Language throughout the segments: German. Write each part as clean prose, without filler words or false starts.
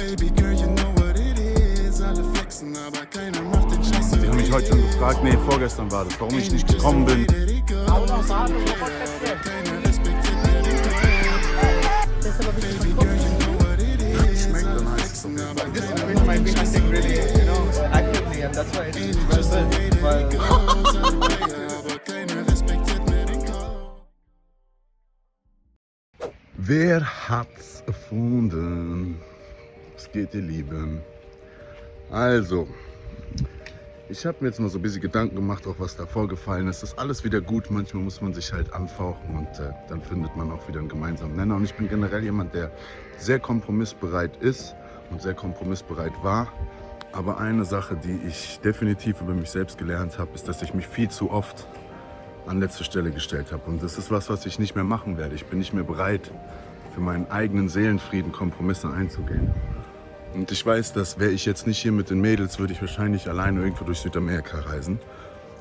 Sie haben mich heute schon gefragt, nee, vorgestern war das, warum ich nicht gekommen bin. Schmeckt dann heiß. Wer hat's erfunden? Es geht, ihr Lieben. Also, ich habe mir jetzt mal so ein bisschen Gedanken gemacht, auch was da vorgefallen ist. Das ist alles wieder gut. Manchmal muss man sich halt anfauchen und dann findet man auch wieder einen gemeinsamen Nenner. Und ich bin generell jemand, der sehr kompromissbereit ist und sehr kompromissbereit war. Aber eine Sache, die ich definitiv über mich selbst gelernt habe, ist, dass ich mich viel zu oft an letzte Stelle gestellt habe. Und das ist was ich nicht mehr machen werde. Ich bin nicht mehr bereit, für meinen eigenen Seelenfrieden Kompromisse einzugehen. Und ich weiß, dass wäre ich jetzt nicht hier mit den Mädels, würde ich wahrscheinlich alleine irgendwo durch Südamerika reisen.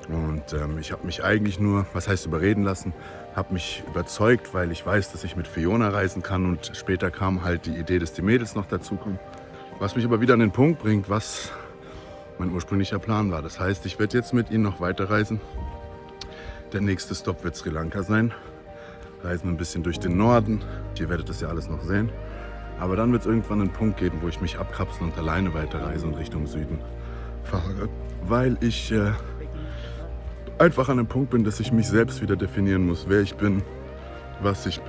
Und ich habe mich eigentlich nur, was heißt überreden lassen, habe mich überzeugt, weil ich weiß, dass ich mit Fiona reisen kann. Und später kam halt die Idee, dass die Mädels noch dazukommen. Was mich aber wieder an den Punkt bringt, was mein ursprünglicher Plan war. Das heißt, ich werde jetzt mit ihnen noch weiterreisen. Der nächste Stopp wird Sri Lanka sein. Reisen ein bisschen durch den Norden. Ihr werdet das ja alles noch sehen. Aber dann wird es irgendwann einen Punkt geben, wo ich mich abkapsel und alleine weiterreise und Richtung Süden fahre. Weil ich einfach an dem Punkt bin, dass ich mich selbst wieder definieren muss, wer ich bin und was ich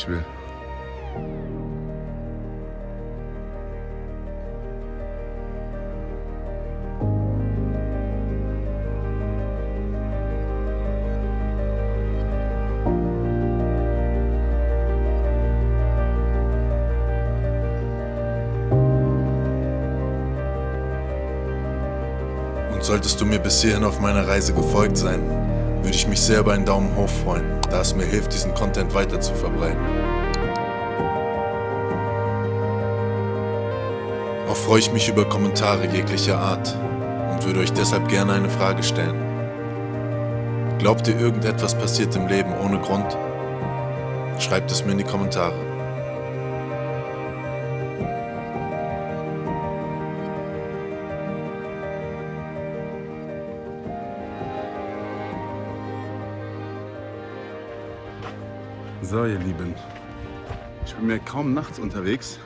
will. Solltest du mir bis hierhin auf meiner Reise gefolgt sein, würde ich mich sehr über einen Daumen hoch freuen, da es mir hilft, diesen Content weiter zu verbreiten. Auch freue ich mich über Kommentare jeglicher Art und würde euch deshalb gerne eine Frage stellen. Glaubt ihr, irgendetwas passiert im Leben ohne Grund? Schreibt es mir in die Kommentare. So, ihr Lieben, ich bin mir kaum nachts unterwegs,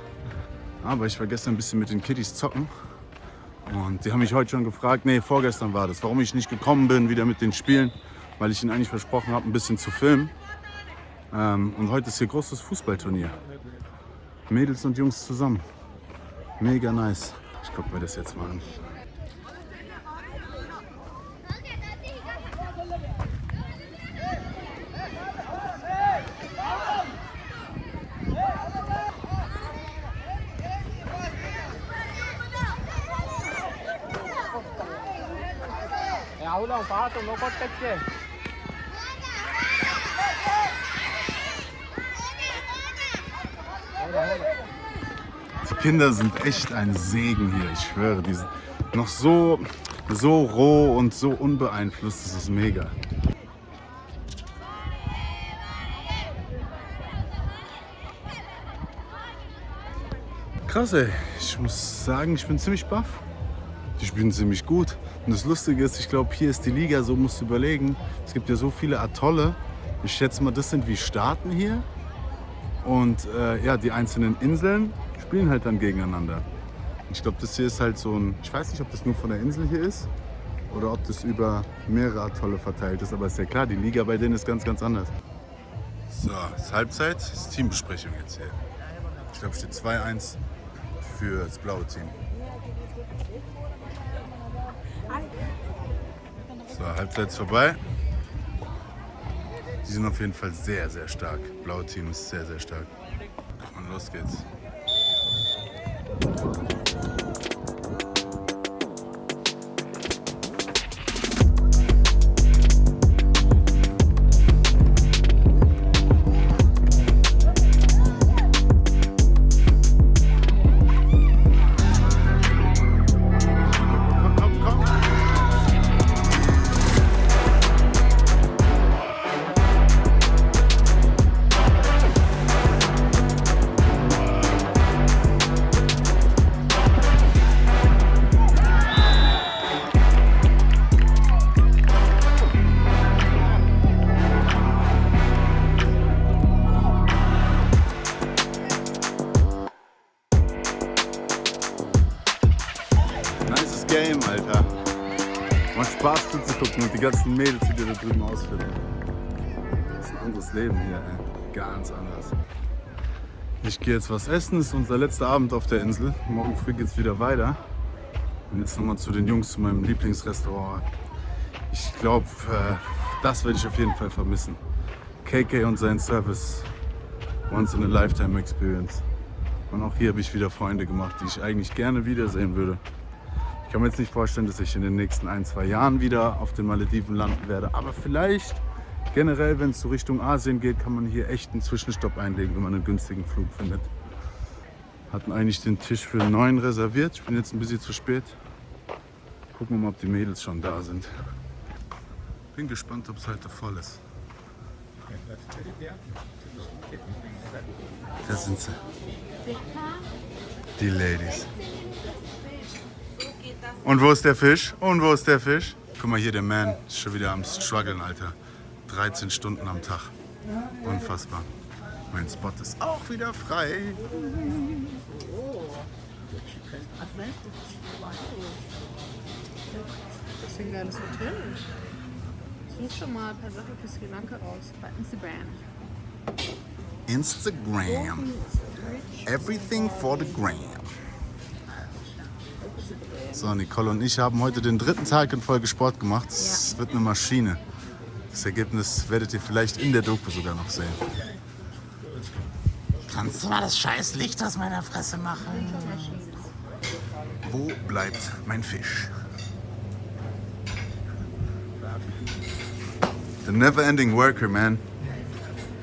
aber ich war gestern ein bisschen mit den Kiddies zocken und die haben mich heute schon gefragt, nee, vorgestern war das, warum ich nicht gekommen bin, wieder mit den Spielen, weil ich ihnen eigentlich versprochen habe, ein bisschen zu filmen. Und heute ist hier großes Fußballturnier. Mädels und Jungs zusammen. Mega nice. Ich gucke mir das jetzt mal an. Die Kinder sind echt ein Segen hier, ich schwöre. Die sind noch so roh und so unbeeinflusst, das ist mega. Krass, ey. Ich muss sagen, ich bin ziemlich baff. Die spielen ziemlich gut. Und das Lustige ist, ich glaube, hier ist die Liga, so musst du überlegen. Es gibt ja so viele Atolle. Ich schätze mal, das sind wie Staaten hier. Und ja, die einzelnen Inseln spielen halt dann gegeneinander. Ich glaube, das hier ist halt so ein, ich weiß nicht, ob das nur von der Insel hier ist oder ob das über mehrere Atolle verteilt ist. Aber ist ja klar, die Liga bei denen ist ganz, ganz anders. So, es ist Halbzeit, es ist Teambesprechung jetzt hier. Ich glaube, es steht 2-1 für das blaue Team. So, Halbzeit ist vorbei. Die sind auf jeden Fall sehr, sehr stark. Blaue Team ist sehr, sehr stark. Und los geht's. Game, Alter. Macht Spaß zuzugucken und die ganzen Mädels, die da drüben ausflippen. Das ist ein anderes Leben hier, ey. Ganz anders. Ich gehe jetzt was essen, das ist unser letzter Abend auf der Insel. Morgen früh geht's wieder weiter. Und jetzt nochmal zu den Jungs, zu meinem Lieblingsrestaurant. Ich glaube, das werde ich auf jeden Fall vermissen. KK und sein Service, once in a lifetime experience. Und auch hier habe ich wieder Freunde gemacht, die ich eigentlich gerne wiedersehen würde. Ich kann mir jetzt nicht vorstellen, dass ich in den nächsten 1-2 Jahren wieder auf den Malediven landen werde. Aber vielleicht, generell, wenn es so Richtung Asien geht, kann man hier echt einen Zwischenstopp einlegen, wenn man einen günstigen Flug findet. Hatten eigentlich den Tisch für 9 reserviert. Ich bin jetzt ein bisschen zu spät. Gucken wir mal, ob die Mädels schon da sind. Bin gespannt, ob es heute voll ist. Da sind sie. Die Ladies. Und wo ist der Fisch? Und wo ist der Fisch? Guck mal hier, der Man ist schon wieder am Struggeln, Alter. 13 Stunden am Tag. Unfassbar. Mein Spot ist auch wieder frei. Das ist ein geiles Hotel. Such schon mal ein paar Sachen für Sri Lanka raus. Bei Instagram. Instagram. Everything for the gram. So, Nicole und ich haben heute den 3. Tag in Folge Sport gemacht. Es wird eine Maschine. Das Ergebnis werdet ihr vielleicht in der Doku sogar noch sehen. Kannst du mal das scheiß Licht aus meiner Fresse machen? Wo bleibt mein Fisch? The never-ending worker, man.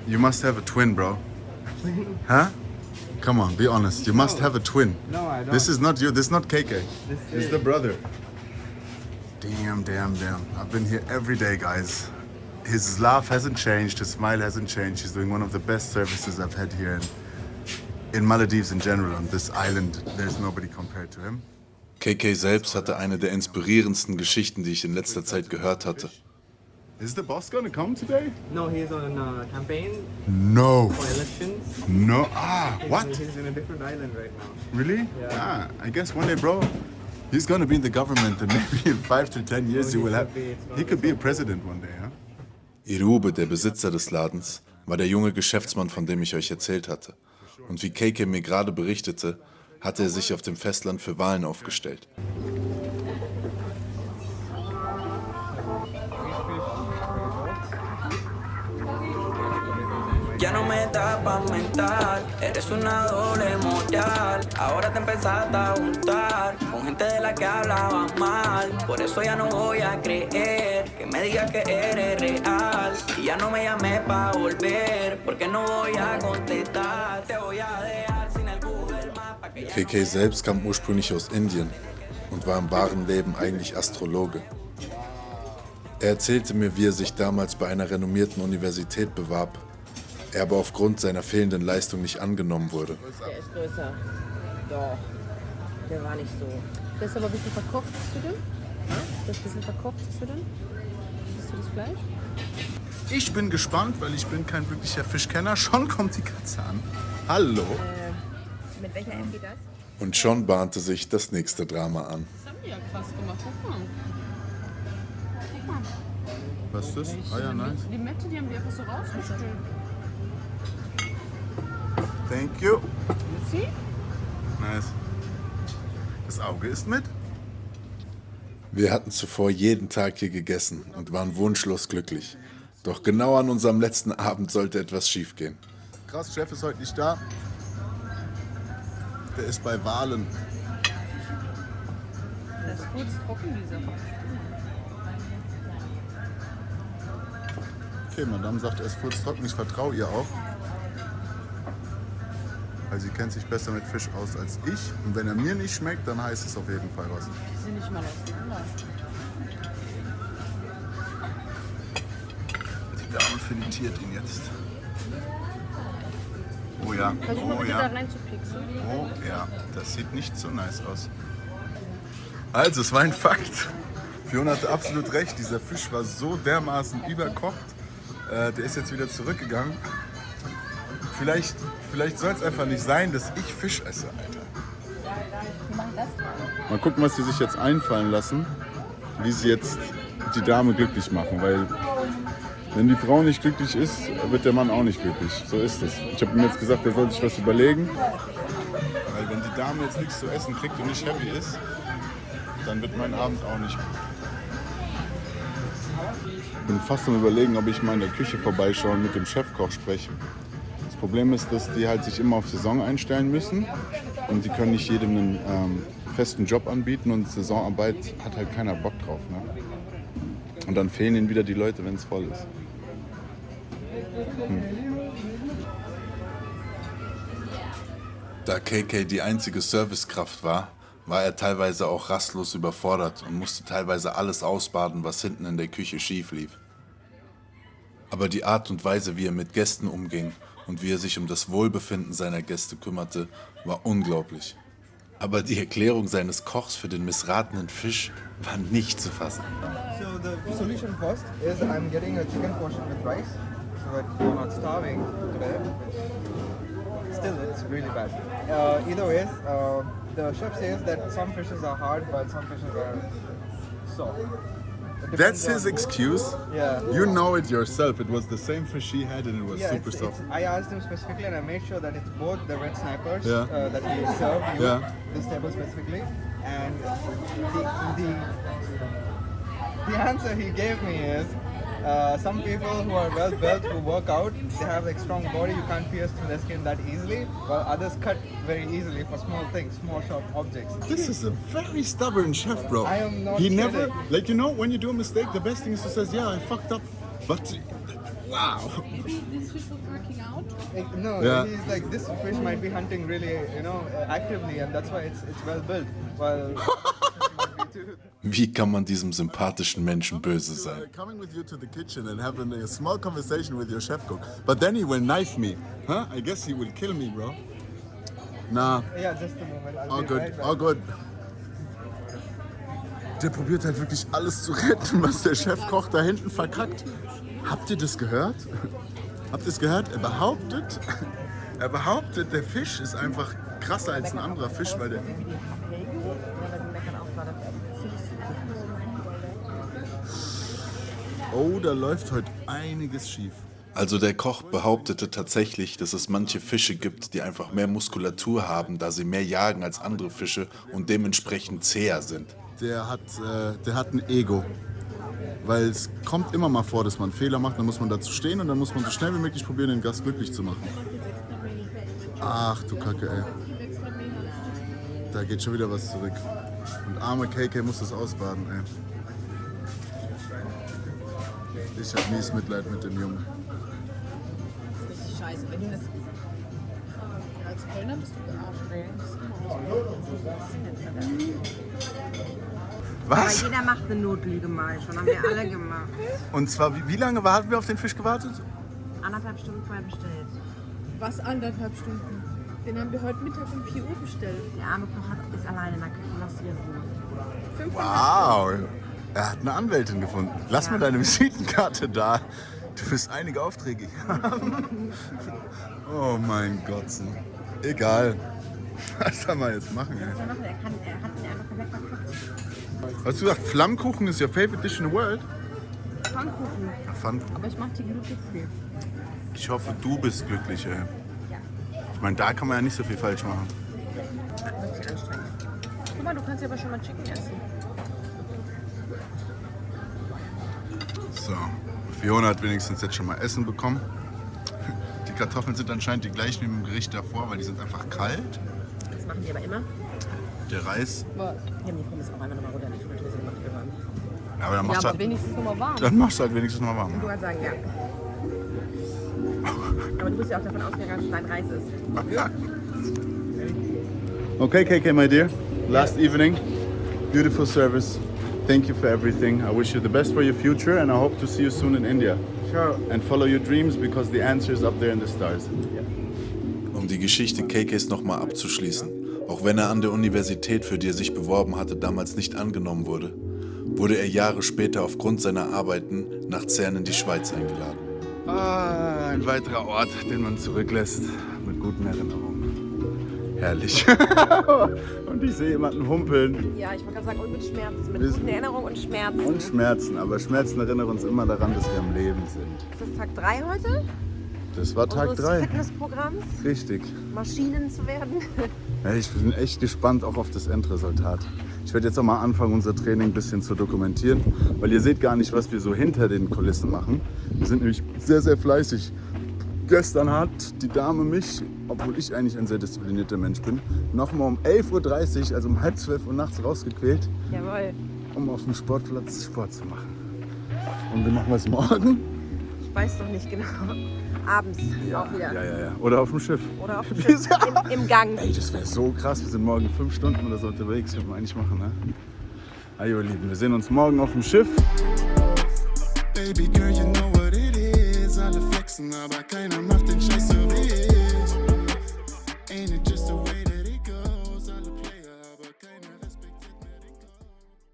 You must have a twin, bro. Huh? Come on, be honest. You must have a twin. No, I don't. This is not you. This is not KK. This This is the brother. Damn. I've been here every day, guys. His laugh hasn't changed. His smile hasn't changed. He's doing one of the best services I've had here in Maldives in general. On this island, there's nobody compared to him. KK selbst hatte eine der inspirierendsten Geschichten, die ich in letzter Zeit gehört hatte. Is the boss gonna come today? No, he's on a campaign No. for elections. No. Ah, what? He's in a different island right now. Really? Yeah. Ah, I guess one day, bro, he's gonna be in the government, and maybe in 5 to 10 years, you will have. He could be a president one day, huh? Irube, der Besitzer des Ladens, war der junge Geschäftsmann, von dem ich euch erzählt hatte. Und wie KK mir gerade berichtete, hatte er sich auf dem Festland für Wahlen aufgestellt. Ya no me da pa' mental, eres una doble moral. Ahora te empezaste a juntar con gente de la que hablaba mal. Por eso ya no voy a creer que me digas que eres real. Y ya no me llames pa' volver, porque no voy a contestar. Te voy a dejar sin el Google Maps pa' que ya KK selbst kam ursprünglich aus Indien und war im wahren Leben eigentlich Astrologe. Er erzählte mir, wie er sich damals bei einer renommierten Universität bewarb, er aber aufgrund seiner fehlenden Leistung nicht angenommen wurde. Der ist größer. Doch. Der war nicht so. Der ist aber ein bisschen verkocht, siehst du den? Der ist ein bisschen verkocht, siehst du den? Siehst du das Fleisch? Ich bin gespannt, weil ich bin kein wirklicher Fischkenner. Schon kommt die Katze an. Hallo. Mit welcher App geht das? Und schon bahnte sich das nächste Drama an. Das haben die ja krass gemacht. Guck mal. Was ist das? Ah ja, nice. Die Mette, die haben die einfach so rausgeschüttelt. Thank you. See? Nice. Das Auge ist mit. Wir hatten zuvor jeden Tag hier gegessen und waren wunschlos glücklich. Doch genau an unserem letzten Abend sollte etwas schiefgehen. Krass, Chef ist heute nicht da. Der ist bei Wahlen. Das ist kurz trocken, die Sache. Okay, Madame sagt, er ist furztrocken. Ich vertraue ihr auch. Weil sie kennt sich besser mit Fisch aus als ich. Und wenn er mir nicht schmeckt, dann heißt es auf jeden Fall was. Die sind nicht mal auseinander. Die Dame filetiert ihn jetzt. Oh ja, Versuch mal oh bitte da ja, rein zu pieksen. oh ja. Das sieht nicht so nice aus. Also, es war ein Fakt. Fiona hatte absolut recht. Dieser Fisch war so dermaßen überkocht. Der ist jetzt wieder zurückgegangen. Vielleicht soll es einfach nicht sein, dass ich Fisch esse, Alter. Wie mache ich das? Mal gucken, was sie sich jetzt einfallen lassen, wie sie jetzt die Dame glücklich machen. Weil wenn die Frau nicht glücklich ist, wird der Mann auch nicht glücklich. So ist es. Ich habe ihm jetzt gesagt, er soll sich was überlegen. Weil wenn die Dame jetzt nichts zu essen kriegt und nicht happy ist, dann wird mein Abend auch nicht. Ich bin fast am Überlegen, ob ich mal in der Küche vorbeischaue und mit dem Chefkoch spreche. Das Problem ist, dass die halt sich immer auf Saison einstellen müssen und die können nicht jedem einen festen Job anbieten und Saisonarbeit hat halt keiner Bock drauf. Ne? Und dann fehlen ihnen wieder die Leute, wenn es voll ist. Da KK die einzige Servicekraft war, war er teilweise auch rastlos überfordert und musste teilweise alles ausbaden, was hinten in der Küche schief lief. Aber die Art und Weise, wie er mit Gästen umging und wie er sich um das Wohlbefinden seiner Gäste kümmerte, war unglaublich. Aber die Erklärung seines Kochs für den missratenen Fisch war nicht zu fassen. So the solution first is I'm getting a chicken portion with rice so that you're not starving today. Still, it's really bad. Either ways, the chef says that some fishes are hard while some fishes are soft. It That's depends his on- excuse? Yeah. You know it yourself. It was the same fish he had and it was Yeah, super soft. I asked him specifically and I made sure that it's both the red snipers Yeah. that he served you, Yeah. this table specifically, and the answer he gave me is some people who are well built, who work out, they have like strong body, you can't pierce through their skin that easily, while others cut very easily for small things, small sharp objects. This is a very stubborn chef, bro. I am not He kidding. never, like, you know, when you do a mistake, the best thing is to say, yeah, I fucked up. But, wow. Maybe this fish was working out. No, Yeah. he's like, this fish might be hunting really, actively, and that's why it's well built. While Wie kann man diesem sympathischen Menschen böse sein? Coming with you to the kitchen and having a small conversation with your chef cook. But then he will knife me. Huh? I guess he will kill me, bro. Nah, yeah, just a moment. I'll all be good, right back. all good. Der probiert halt wirklich alles zu retten, was der Chefkoch da hinten verkackt. Habt ihr das gehört? Habt ihr es gehört? Er behauptet, der Fisch ist einfach krasser als ein anderer Fisch, weil der... Oh, da läuft heute einiges schief. Also der Koch behauptete tatsächlich, dass es manche Fische gibt, die einfach mehr Muskulatur haben, da sie mehr jagen als andere Fische und dementsprechend zäher sind. Der hat ein Ego. Weil es kommt immer mal vor, dass man Fehler macht, dann muss man dazu stehen und dann muss man so schnell wie möglich probieren, den Gast glücklich zu machen. Ach du Kacke, ey. Da geht schon wieder was zurück. Und arme KK muss das ausbaden, ey. Ich hab mies Mitleid mit dem Jungen. Richtig scheiße. Wenn du das. Als Kölner bist du gearscht. Aber Was? jeder macht eine Notlüge mal schon. Haben wir alle gemacht. Und zwar, wie lange haben wir auf den Fisch gewartet? 1,5 Stunden vorher bestellt. Was 1,5 Stunden? Den haben wir heute Mittag um 4 Uhr bestellt. Der arme Koch ist alleine in der Küche. Lass sie in Ruhe. 5 Wow, er hat eine Anwältin gefunden. Lass Ja. mir deine Visitenkarte da. Du wirst einige Aufträge haben. Oh mein Gott. Egal. Was soll man jetzt machen, ey? Was soll er machen? Er hat ihn einfach komplett verkackt. Hast du gesagt, Flammkuchen ist your favorite dish in the world? Pfannkuchen. Pfannkuchen. Aber ich mach die glücklich viel. Ich hoffe, du bist glücklich, ey. Ich meine, da kann man ja nicht so viel falsch machen. Richtig anstrengend. Guck mal, du kannst ja aber schon mal Chicken essen. So, Fiona hat wenigstens jetzt schon mal Essen bekommen. Die Kartoffeln sind anscheinend die gleichen wie im Gericht davor, weil die sind einfach kalt. Das machen die aber immer. Der Reis, Die haben die Pommes auch einmal nochmal runter in die Fritteuse gemacht. Irgendwann. ja, aber dann machst, aber du halt, wenigstens nochmal warm. dann machst du halt wenigstens mal warm. Du kannst sagen, ja. Aber du bist ja auch davon ausgegangen, dass es dein Reis ist. Okay, KK, my dear. Last evening, beautiful service. Thank you for everything. I wish you the best for your future and I hope to see you soon in India. Sure. And follow your dreams because the answer is up there in the stars. Um die Geschichte KKs nochmal abzuschließen, auch wenn er an der Universität, für die er sich beworben hatte, damals nicht angenommen wurde, wurde er Jahre später aufgrund seiner Arbeiten nach Zern in die Schweiz eingeladen. Ah, ein weiterer Ort, den man zurücklässt mit guten Erinnerungen. Herrlich. Und ich sehe jemanden humpeln. Ja, ich wollte gerade sagen, und mit Schmerzen. Mit Wir- guten Erinnerungen und Schmerzen. Und Schmerzen. Aber Schmerzen erinnern uns immer daran, dass wir am Leben sind. Ist das Tag 3 heute? Das war Tag Unseres 3. Fitnessprogramms? Richtig. Maschinen zu werden? Ja, ich bin echt gespannt auch auf das Endresultat. Ich werde jetzt auch mal anfangen, unser Training ein bisschen zu dokumentieren, weil ihr seht gar nicht, was wir so hinter den Kulissen machen. Wir sind nämlich sehr, sehr fleißig. Gestern hat die Dame mich, obwohl ich eigentlich ein sehr disziplinierter Mensch bin, nochmal um 11:30 Uhr, also um 11:30 Uhr nachts rausgequält, Jawohl. um auf dem Sportplatz Sport zu machen. Und wir machen es morgen. Ich weiß noch nicht genau. Abends auch wieder. Ja. Oder auf dem Schiff. Oder auf dem Schiff, im Gang. Ey, das wäre so krass. Wir sind morgen 5 Stunden oder so unterwegs. Können wir eigentlich machen, ne? Also, ihr Lieben, wir sehen uns morgen auf dem Schiff. Baby girl, you know what it is. Alle flexen, aber keiner macht den Scheiß so wie ich. Ain't it just a